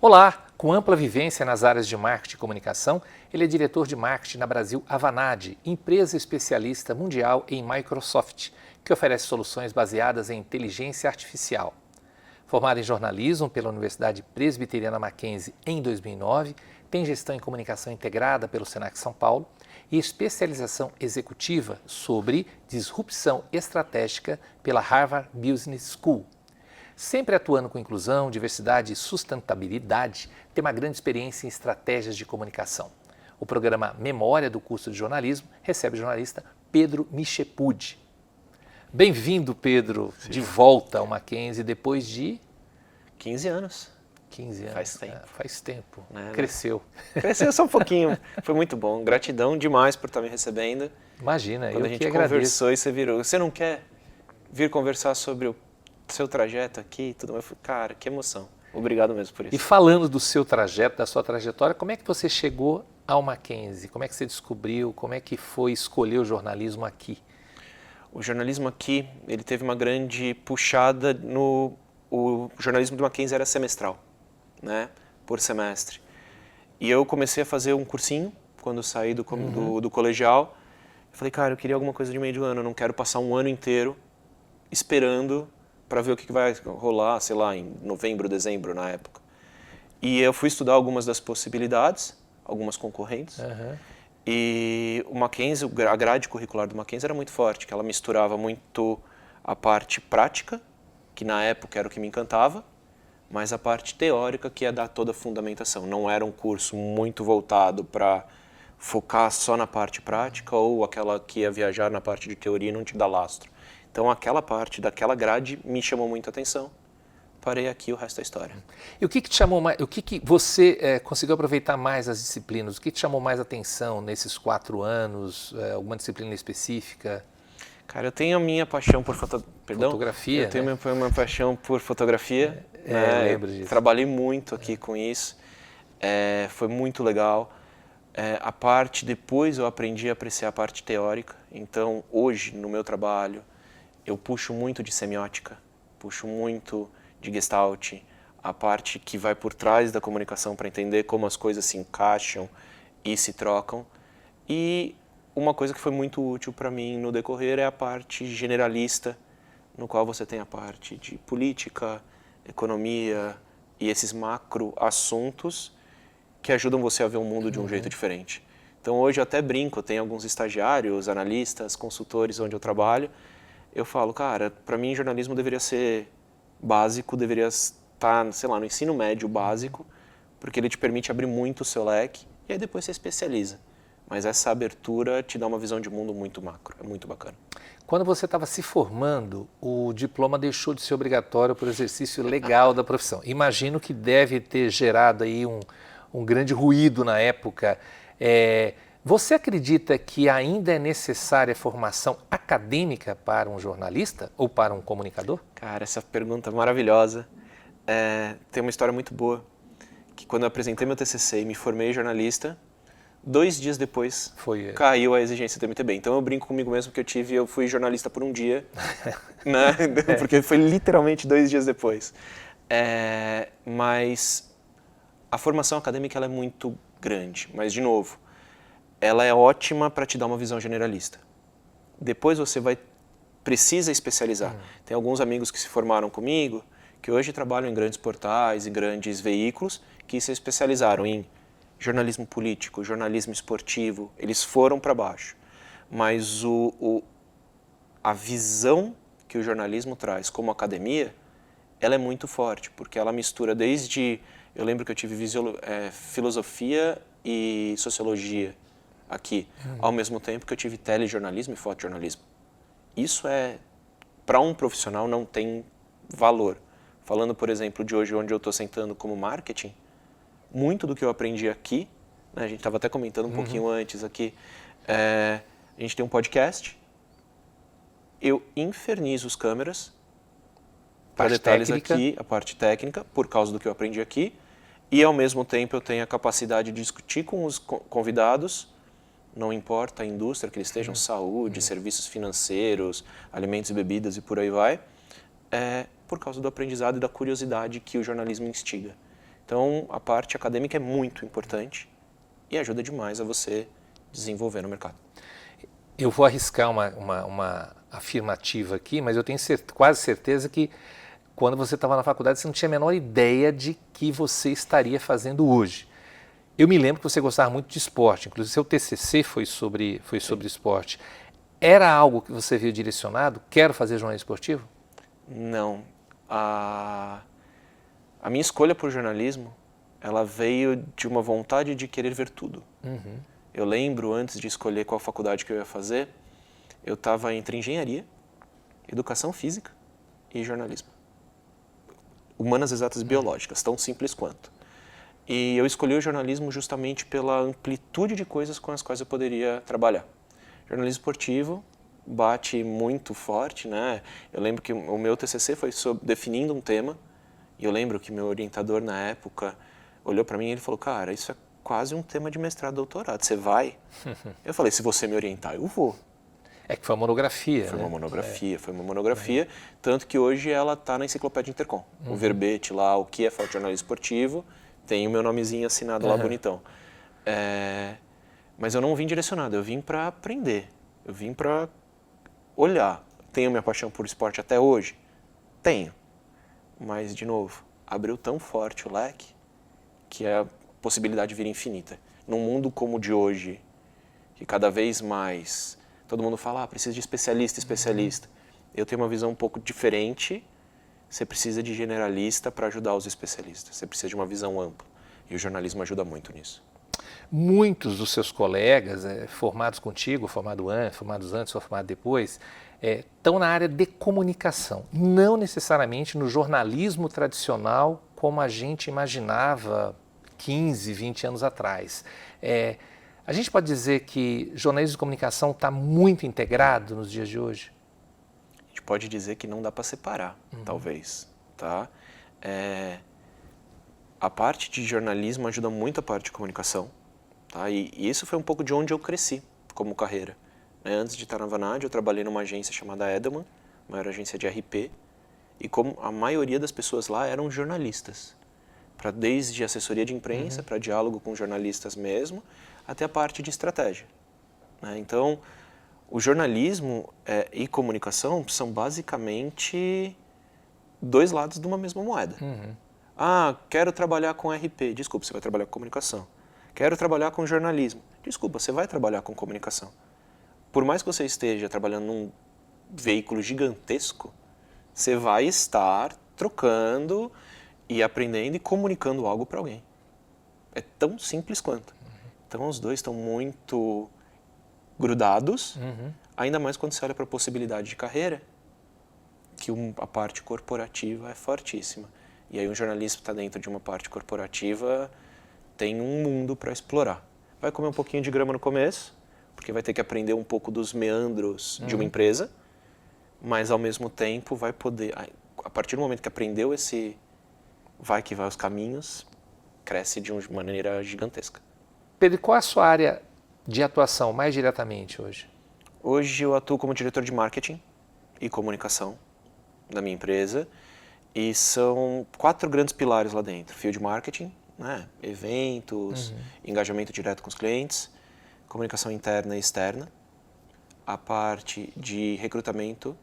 Olá! Com ampla vivência nas áreas de marketing e comunicação, ele é diretor de marketing na Brasil Avanade, empresa especialista mundial em Microsoft, que oferece soluções baseadas em inteligência artificial. Formado em jornalismo pela Universidade Presbiteriana Mackenzie em 2009, tem gestão em comunicação integrada pelo Senac São Paulo e especialização executiva sobre disrupção estratégica pela Harvard Business School. Sempre atuando com inclusão, diversidade e sustentabilidade, tem uma grande experiência em estratégias de comunicação. O programa Memória do curso de jornalismo recebe o jornalista Pedro Michepudi. Bem-vindo, Pedro, de volta ao Mackenzie depois de 15 anos. 15 anos. Faz tempo. Faz tempo. Né? Cresceu. Cresceu só um pouquinho. Foi muito bom. Gratidão demais por estar me recebendo. Imagina, Quando eu a gente que agradeço. conversou e você virou. Você não quer vir conversar sobre o seu trajeto aqui? Tudo mais. Cara, que emoção. Obrigado mesmo por isso. E falando do seu trajeto, da sua trajetória, como é que você chegou ao Mackenzie? Como é que você descobriu? Como é que foi escolher o jornalismo aqui? O jornalismo aqui, ele teve uma grande puxada no... O jornalismo do Mackenzie era semestral, né? Por semestre. E eu comecei a fazer um cursinho quando eu saí do colegial. Eu falei, cara, eu queria alguma coisa de meio de ano. Eu não quero passar um ano inteiro esperando para ver o que vai rolar, sei lá, em novembro, dezembro, na época. E eu fui estudar algumas das possibilidades, algumas concorrentes. E o Mackenzie, a grade curricular do Mackenzie era muito forte, que ela misturava muito a parte prática, que na época era o que me encantava, mas a parte teórica que ia dar toda a fundamentação. Não era um curso muito voltado para focar só na parte prática ou aquela que ia viajar na parte de teoria e não te dá lastro. Então aquela parte daquela grade me chamou muita atenção. Parei aqui, o resto é história. E o que te chamou mais, o que você conseguiu aproveitar mais as disciplinas? O que te chamou mais atenção nesses 4 anos? Alguma disciplina específica? Cara, eu tenho a minha paixão por fotografia. Eu tenho uma paixão por fotografia. Eu lembro disso. Trabalhei muito aqui com isso. Foi muito legal. A parte, depois eu aprendi a apreciar a parte teórica. Então, hoje, no meu trabalho, eu puxo muito de semiótica, puxo muito de Gestalt, a parte que vai por trás da comunicação para entender como as coisas se encaixam e se trocam. E uma coisa que foi muito útil para mim no decorrer é a parte generalista, no qual você tem a parte de política, economia e esses macro assuntos que ajudam você a ver o mundo de um jeito diferente. Então hoje eu até brinco, eu tenho alguns estagiários, analistas, consultores onde eu trabalho, eu falo, cara, para mim jornalismo deveria ser básico, deveria estar, sei lá, no ensino médio básico, porque ele te permite abrir muito o seu leque e aí depois você especializa. Mas essa abertura te dá uma visão de mundo muito macro, é muito bacana. Quando você estava se formando, o diploma deixou de ser obrigatório por exercício legal da profissão. Imagino que deve ter gerado aí um grande ruído na época. Você acredita que ainda é necessária formação acadêmica para um jornalista ou para um comunicador? Cara, essa pergunta é maravilhosa. Tem uma história muito boa, que quando eu apresentei meu TCC e me formei jornalista, 2 dias depois caiu a exigência do MTB. Então eu brinco comigo mesmo que eu fui jornalista por um dia, né? Porque foi literalmente 2 dias depois. Mas a formação acadêmica ela é muito grande, mas de novo, ela é ótima para te dar uma visão generalista. Depois você precisa especializar. Tem alguns amigos que se formaram comigo, que hoje trabalham em grandes portais e grandes veículos, que se especializaram em jornalismo político, jornalismo esportivo, eles foram para baixo. Mas a visão que o jornalismo traz como academia, ela é muito forte, porque ela mistura desde... Eu lembro que eu tive filosofia e sociologia aqui, ao mesmo tempo que eu tive telejornalismo e fotojornalismo. Isso para um profissional não tem valor. Falando, por exemplo, de hoje, onde eu estou sentando como marketing, muito do que eu aprendi aqui, né, a gente estava até comentando um pouquinho antes aqui, a gente tem um podcast, eu infernizo os câmeras para detalhes aqui, a parte técnica, por causa do que eu aprendi aqui, e ao mesmo tempo eu tenho a capacidade de discutir com os convidados, não importa a indústria que eles estejam, saúde, serviços financeiros, alimentos e bebidas e por aí vai, por causa do aprendizado e da curiosidade que o jornalismo instiga. Então, a parte acadêmica é muito importante e ajuda demais a você desenvolver no mercado. Eu vou arriscar uma afirmativa aqui, mas eu tenho quase certeza que quando você estava na faculdade você não tinha a menor ideia de que você estaria fazendo hoje. Eu me lembro que você gostava muito de esporte, inclusive seu TCC foi sobre esporte. Era algo que você viu direcionado? Quero fazer jornalismo esportivo? Não. A minha escolha por jornalismo, ela veio de uma vontade de querer ver tudo. Uhum. Eu lembro, antes de escolher qual faculdade que eu ia fazer, eu estava entre engenharia, educação física e jornalismo. Humanas, exatas e biológicas, tão simples quanto. E eu escolhi o jornalismo justamente pela amplitude de coisas com as quais eu poderia trabalhar. Jornalismo esportivo bate muito forte, né? Eu lembro que o meu TCC foi definindo um tema, e eu lembro que meu orientador na época olhou para mim e ele falou, cara, isso é quase um tema de mestrado e doutorado, você vai? Eu falei, se você me orientar, eu vou. É que foi uma monografia, Foi né? uma monografia, foi uma monografia, tanto que hoje ela está na Enciclopédia Intercom. O verbete lá, o que é fotojornalismo esportivo, tem o meu nomezinho assinado lá bonitão. Mas eu não vim direcionado, eu vim para aprender, eu vim para olhar. Tenho minha paixão por esporte até hoje? Tenho. Mas, de novo, abriu tão forte o leque que a possibilidade vira infinita. Num mundo como o de hoje, que cada vez mais todo mundo fala, precisa de especialista. Eu tenho uma visão um pouco diferente. Você precisa de generalista para ajudar os especialistas. Você precisa de uma visão ampla. E o jornalismo ajuda muito nisso. Muitos dos seus colegas, formados contigo, formados antes ou formados depois, estão na área de comunicação, não necessariamente no jornalismo tradicional como a gente imaginava 15, 20 anos atrás. A gente pode dizer que jornalismo de comunicação está muito integrado nos dias de hoje? A gente pode dizer que não dá para separar, talvez. Tá? A parte de jornalismo ajuda muito a parte de comunicação. Tá? E isso foi um pouco de onde eu cresci como carreira. Antes de estar na Vanad, eu trabalhei numa agência chamada Edelman, maior agência de RP, e como a maioria das pessoas lá eram jornalistas, desde assessoria de imprensa, para diálogo com jornalistas mesmo, até a parte de estratégia. Né? Então, o jornalismo e comunicação são basicamente dois lados de uma mesma moeda. Quero trabalhar com RP. Desculpa, você vai trabalhar com comunicação. Quero trabalhar com jornalismo. Desculpa, você vai trabalhar com comunicação. Por mais que você esteja trabalhando num veículo gigantesco, você vai estar trocando e aprendendo e comunicando algo para alguém. É tão simples quanto. Então, os dois estão muito grudados, ainda mais quando você olha para a possibilidade de carreira, que a parte corporativa é fortíssima. E aí um jornalista está dentro de uma parte corporativa, tem um mundo para explorar. Vai comer um pouquinho de grama no começo, porque vai ter que aprender um pouco dos meandros de uma empresa, mas ao mesmo tempo vai poder, a partir do momento que aprendeu vai os caminhos, cresce de uma maneira gigantesca. Pedro, qual é a sua área de atuação mais diretamente hoje? Hoje eu atuo como diretor de marketing e comunicação da minha empresa, e são 4 grandes pilares lá dentro. Field marketing, né? Eventos, engajamento direto com os clientes, comunicação interna e externa, a parte de recrutamento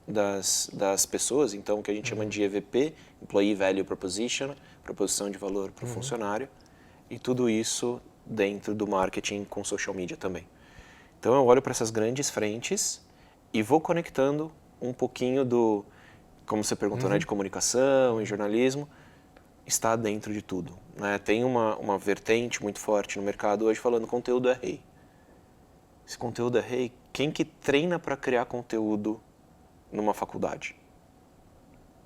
das pessoas, então o que a gente chama de EVP, Employee Value Proposition, proposição de valor para o funcionário, e tudo isso dentro do marketing com social media também. Então eu olho para essas grandes frentes e vou conectando um pouquinho como você perguntou, né, de comunicação e jornalismo, está dentro de tudo. Né? Tem uma vertente muito forte no mercado hoje falando conteúdo é rei. Esse conteúdo é rei, quem que treina para criar conteúdo numa faculdade?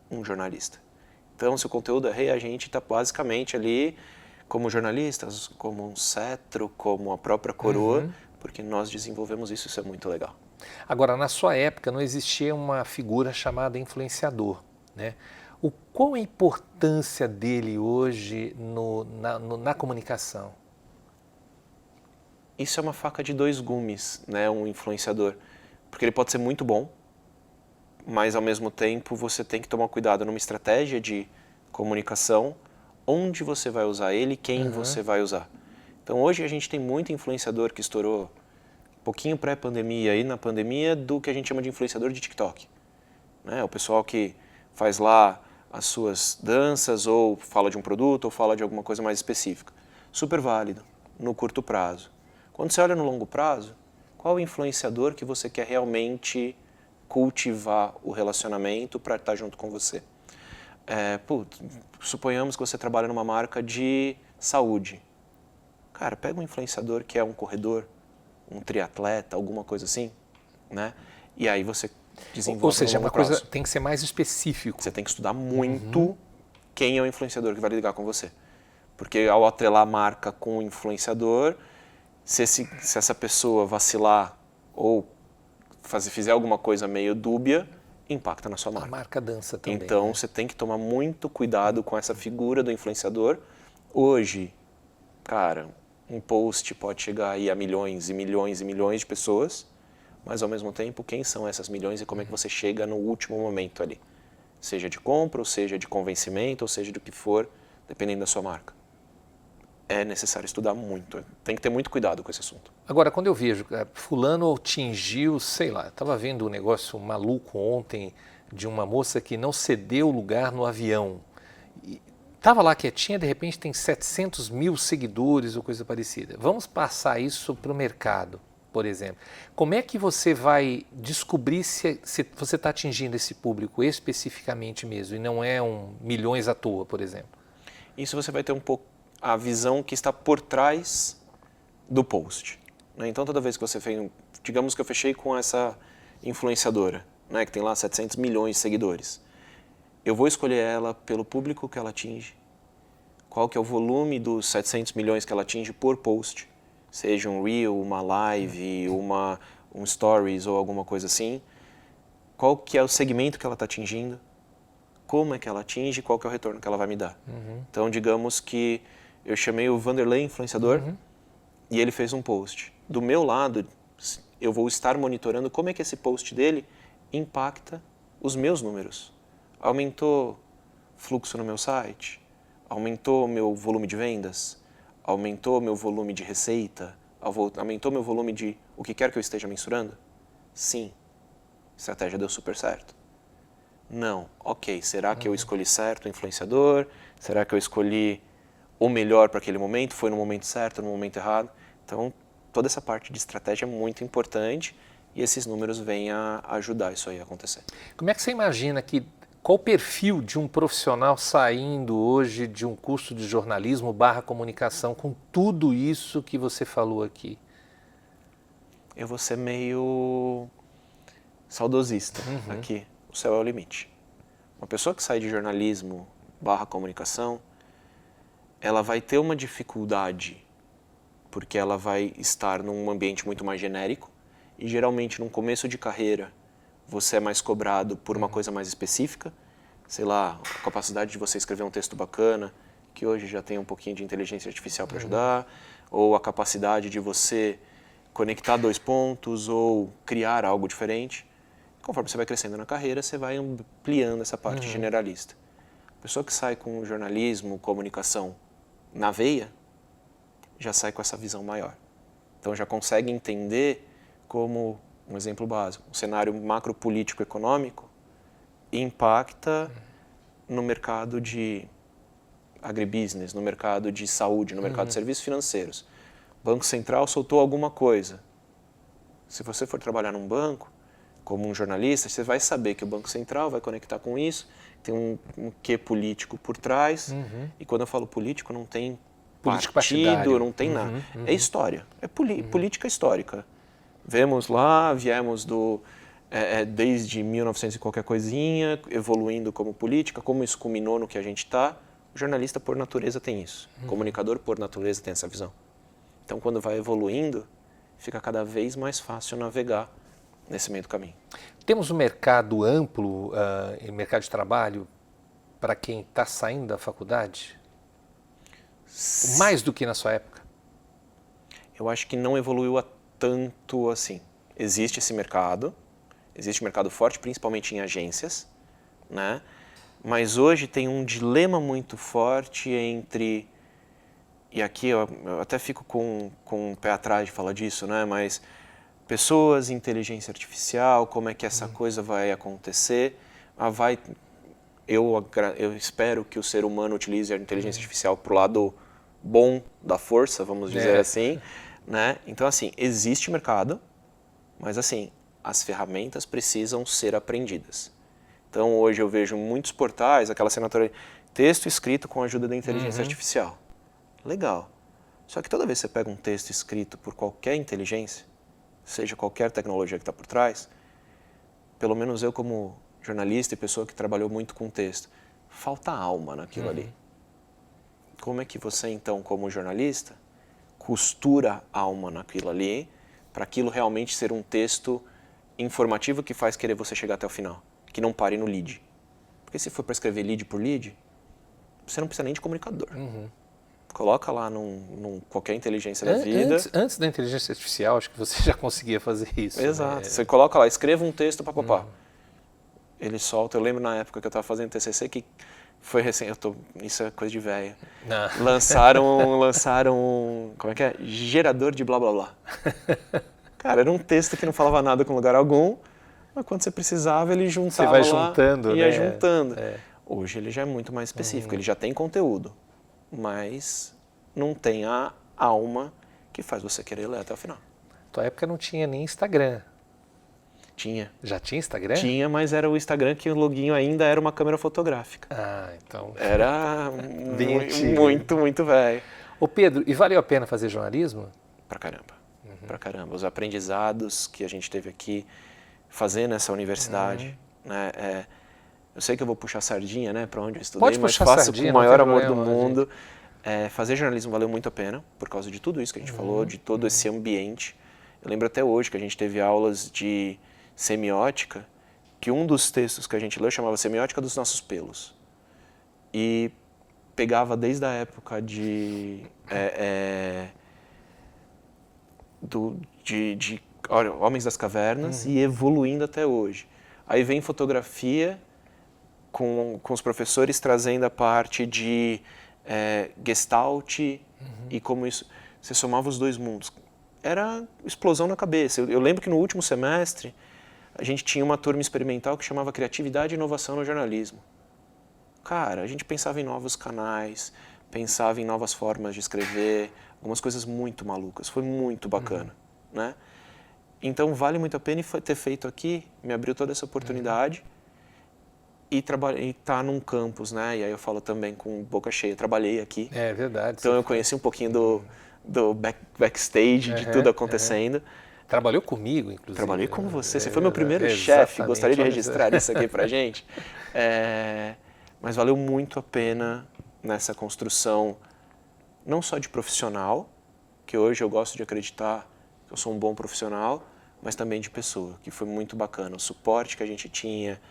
Um jornalista. Então, se o conteúdo é rei, a gente está basicamente ali como jornalistas, como um cetro, como a própria coroa, porque nós desenvolvemos isso é muito legal. Agora, na sua época, não existia uma figura chamada influenciador, né? Qual a importância dele hoje na comunicação? Isso é uma faca de 2 gumes, né, um influenciador. Porque ele pode ser muito bom, mas ao mesmo tempo você tem que tomar cuidado numa estratégia de comunicação onde você vai usar ele, quem você vai usar. Então hoje a gente tem muito influenciador que estourou um pouquinho pré-pandemia e na pandemia do que a gente chama de influenciador de TikTok. Né? O pessoal que faz lá as suas danças ou fala de um produto ou fala de alguma coisa mais específica. Super válido no curto prazo. Quando você olha no longo prazo, qual o influenciador que você quer realmente cultivar o relacionamento para estar junto com você? Suponhamos que você trabalha numa marca de saúde. Cara, pega um influenciador que é um corredor, um triatleta, alguma coisa assim, né? E aí você desenvolve. Ou seja, no longo uma coisa prazo. tem que ser mais específico. Você tem que estudar muito quem é o influenciador que vai ligar com você. Porque ao atrelar a marca com o influenciador, se essa pessoa vacilar ou fizer alguma coisa meio dúbia, impacta na sua marca. A marca dança também. Então, né? você tem que tomar muito cuidado com essa figura do influenciador. Hoje, cara, um post pode chegar aí a milhões e milhões e milhões de pessoas, mas ao mesmo tempo, quem são essas milhões e como é que você chega no último momento ali? Seja de compra, ou seja de convencimento, ou seja do que for, dependendo da sua marca. É necessário estudar muito, tem que ter muito cuidado com esse assunto. Agora, quando eu vejo, fulano atingiu, sei lá, estava vendo um negócio maluco ontem de uma moça que não cedeu lugar no avião. Estava lá quietinha, de repente tem 700 mil seguidores ou coisa parecida. Vamos passar isso para o mercado, por exemplo. Como é que você vai descobrir se você está atingindo esse público especificamente mesmo e não é milhões à toa, por exemplo? Isso você vai ter um pouco a visão que está por trás do post. Né? Então, toda vez que você fez, digamos que eu fechei com essa influenciadora, né, que tem lá 700 milhões de seguidores, eu vou escolher ela pelo público que ela atinge, qual que é o volume dos 700 milhões que ela atinge por post, seja um reel, uma live, um stories ou alguma coisa assim, qual que é o segmento que ela está atingindo, como é que ela atinge, qual que é o retorno que ela vai me dar. Então, digamos que eu chamei o Vanderlei influenciador e ele fez um post. Do meu lado, eu vou estar monitorando como é que esse post dele impacta os meus números. Aumentou fluxo no meu site? Aumentou meu volume de vendas? Aumentou meu volume de receita? Aumentou meu volume de o que quer que eu esteja mensurando? Sim. A estratégia deu super certo. Não. Ok, será que eu escolhi certo o influenciador? Será que eu escolhi o melhor para aquele momento? Foi no momento certo, no momento errado? Então, toda essa parte de estratégia é muito importante e esses números vêm a ajudar isso aí a acontecer. Como é que você imagina qual o perfil de um profissional saindo hoje de um curso de jornalismo / comunicação com tudo isso que você falou aqui? Eu vou ser meio saudosista aqui. O céu é o limite. Uma pessoa que sai de jornalismo / comunicação, ela vai ter uma dificuldade porque ela vai estar num ambiente muito mais genérico e geralmente num começo de carreira você é mais cobrado por uma coisa mais específica, sei lá, a capacidade de você escrever um texto bacana, que hoje já tem um pouquinho de inteligência artificial para ajudar, ou a capacidade de você conectar dois pontos ou criar algo diferente. Conforme você vai crescendo na carreira, você vai ampliando essa parte generalista. A pessoa que sai com jornalismo, comunicação na veia, já sai com essa visão maior. Então já consegue entender como, um exemplo básico, um cenário macropolítico-econômico impacta no mercado de agribusiness, no mercado de saúde, no mercado de serviços financeiros. O Banco Central soltou alguma coisa. Se você for trabalhar num banco, como um jornalista, você vai saber que o Banco Central vai conectar com isso, tem um quê político por trás, e quando eu falo político, não tem Político partido, partidário. não tem nada. É história, é política histórica. Viemos desde 1900 e qualquer coisinha, evoluindo como política, como isso culminou no que a gente está. O jornalista, por natureza, tem isso. O comunicador, por natureza, tem essa visão. Então, quando vai evoluindo, fica cada vez mais fácil navegar nesse meio do caminho. Temos um mercado amplo, mercado de trabalho, para quem está saindo da faculdade? Mais do que na sua época? Eu acho que não evoluiu tanto assim. Existe esse mercado, existe um mercado forte, principalmente em agências, né? Mas hoje tem um dilema muito forte entre, e aqui eu até fico com o pé atrás de falar disso, né? Mas pessoas, inteligência artificial, como é que essa coisa vai acontecer? Eu espero que o ser humano utilize a inteligência artificial para o lado bom da força, vamos dizer assim, né? Então, assim, existe mercado, mas, assim, as ferramentas precisam ser aprendidas. Então, hoje eu vejo muitos portais, aquela assinatura, texto escrito com a ajuda da inteligência artificial. Legal. Só que toda vez que você pega um texto escrito por qualquer inteligência, seja qualquer tecnologia que está por trás, pelo menos eu como jornalista e pessoa que trabalhou muito com texto, falta alma naquilo ali. Como é que você, então, como jornalista, costura alma naquilo ali para aquilo realmente ser um texto informativo que faz querer você chegar até o final, que não pare no lead. Porque se for para escrever lead por lead, você não precisa nem de comunicador. Coloca lá num qualquer inteligência da vida. Antes da inteligência artificial, acho que você já conseguia fazer isso. Exato. Né? Você coloca lá, escreva um texto, papapá. Ele solta. Eu lembro na época que eu estava fazendo TCC que foi recente. Isso é coisa de velho. Lançaram, como é que é? Gerador de blá blá blá. Cara, era um texto que não falava nada com lugar algum, mas quando você precisava ele juntava lá. Você vai juntando, ia né? juntando. Hoje ele já é muito mais específico, ele já tem conteúdo, mas não tem a alma que faz você querer ler até o final. Tua época não tinha nem Instagram. Tinha. Já tinha Instagram? Tinha, mas era o Instagram que o loginho ainda era uma câmera fotográfica. Ah, então... Era Bem muito velho. Ô Pedro, e valeu a pena fazer jornalismo? Pra caramba. Pra caramba. Os aprendizados que a gente teve aqui fazendo nessa universidade, né? Eu sei que eu vou puxar sardinha, né, pra onde eu estudei, mas faço com o maior amor do mundo. Fazer jornalismo valeu muito a pena, por causa de tudo isso que a gente falou, de todo esse ambiente. Eu lembro até hoje que a gente teve aulas de semiótica, que um dos textos que a gente leu chamava Semiótica dos Nossos Pelos. E pegava desde a época de Homens das Cavernas e evoluindo até hoje. Aí vem fotografia com os professores trazendo a parte de Gestalt e como isso... Você somava os dois mundos. Era explosão na cabeça. Eu lembro que no último semestre a gente tinha uma turma experimental que chamava Criatividade e Inovação no Jornalismo. Cara, a gente pensava em novos canais, pensava em novas formas de escrever, algumas coisas muito malucas. Foi muito bacana, né? Então vale muito a pena ter feito aqui, me abriu toda essa oportunidade e estar num campus, né? E aí eu falo também com boca cheia, trabalhei aqui. É verdade. Então eu conheci um pouquinho do backstage, de tudo acontecendo. Trabalhou comigo, inclusive. Trabalhei com você. Você foi meu primeiro chefe. Gostaria de registrar isso aqui pra gente. Mas valeu muito a pena nessa construção, não só de profissional, que hoje eu gosto de acreditar que eu sou um bom profissional, mas também de pessoa, que foi muito bacana. O suporte que a gente tinha,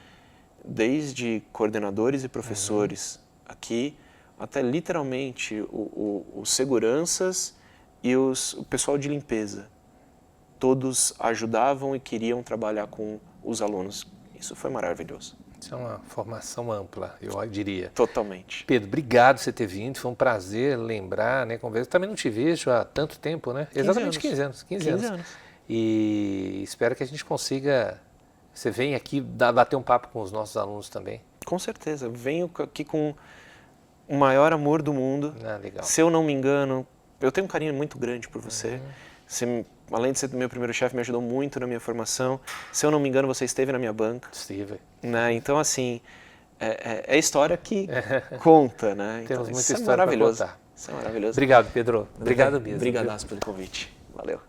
desde coordenadores e professores aqui, até literalmente os seguranças e o pessoal de limpeza. Todos ajudavam e queriam trabalhar com os alunos. Isso foi maravilhoso. Isso é uma formação ampla, eu diria. Totalmente. Pedro, obrigado por você ter vindo. Foi um prazer lembrar, né, conversar. Também não te vejo há tanto tempo, né? 15 Exatamente anos. 15 anos. 15 anos. E espero que a gente consiga... Você venha aqui bater um papo com os nossos alunos também. Com certeza. Venho aqui com o maior amor do mundo. Legal. Se eu não me engano, eu tenho um carinho muito grande por você. Você, além de ser meu primeiro chefe, me ajudou muito na minha formação. Se eu não me engano, você esteve na minha banca. Estive. Né? Então, assim, é história que conta, né? Temos então, muita história para contar. Isso é maravilhoso. Obrigado, Pedro. Obrigado mesmo. Obrigadaço pelo convite. Valeu.